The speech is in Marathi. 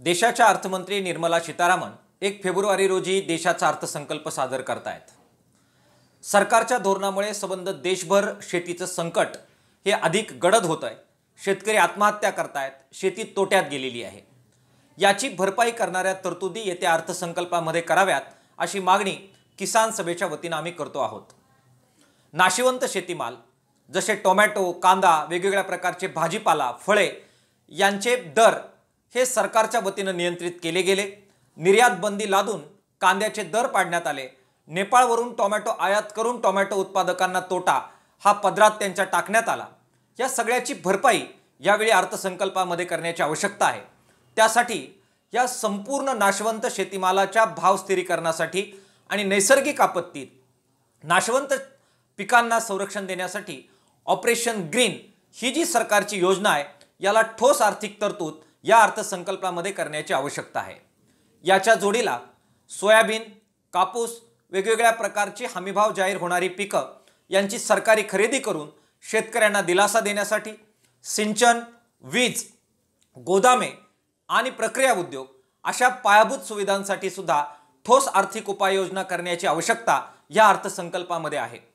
देशाच्या अर्थमंत्री निर्मला सीतारामन 1 फेब्रुवारी रोजी देशाचा अर्थसंकल्प सादर करतायत। सरकारच्या धोरणामुळे संबंध देशभर शेतीचं संकट हे अधिक गडद होत आहे। शेतकरी आत्महत्या करतायत, शेती तोट्यात गेलेली आहे। याची भरपाई करणाऱ्या तरतुदी येत्या अर्थसंकल्पामध्ये कराव्यात अशी मागणी किसान सभेच्या वतीने आम्ही करतो आहोत। नाशिवंत शेतीमाल जसे टोमॅटो, कांदा, वेगवेगळ्या प्रकारचे भाजीपाला, फळे यांचे दर हे सरकारच्या वतीने नियंत्रित केले गेले। निर्यात बंदी लादून कांद्याचे दर पाडण्यात आले। नेपाळवरून टोमॅटो आयात करून टोमॅटो उत्पादकांना तोटा हा पदरात त्यांच्या टाकण्यात आला। या सगळ्याची भरपाई यावेळी अर्थसंकल्पामध्ये करण्याची आवश्यकता आहे। त्यासाठी या संपूर्ण नाशवंत शेतीमालाच्या भाव स्थिरीकरणासाठी आणि नैसर्गिक आपत्तीत नाशवंत पिकांना संरक्षण देण्यासाठी ऑपरेशन ग्रीन ही जी सरकारची योजना आहे याला ठोस आर्थिक तरतूद या अर्थसंकल्पामध्ये करण्याची आवश्यकता आहे। याच्या जोडीला सोयाबीन, कापूस, वेगवेगळ्या प्रकारची हमीभाव जाहीर होणारी पिकं यांची सरकारी खरेदी करून शेतकऱ्यांना दिलासा देण्यासाठी सिंचन, वीज, गोदामे आणि प्रक्रिया उद्योग अशा पायाभूत सुविधांसाठी सुद्धा ठोस आर्थिक उपाययोजना करण्याची आवश्यकता या अर्थसंकल्पामध्ये आहे।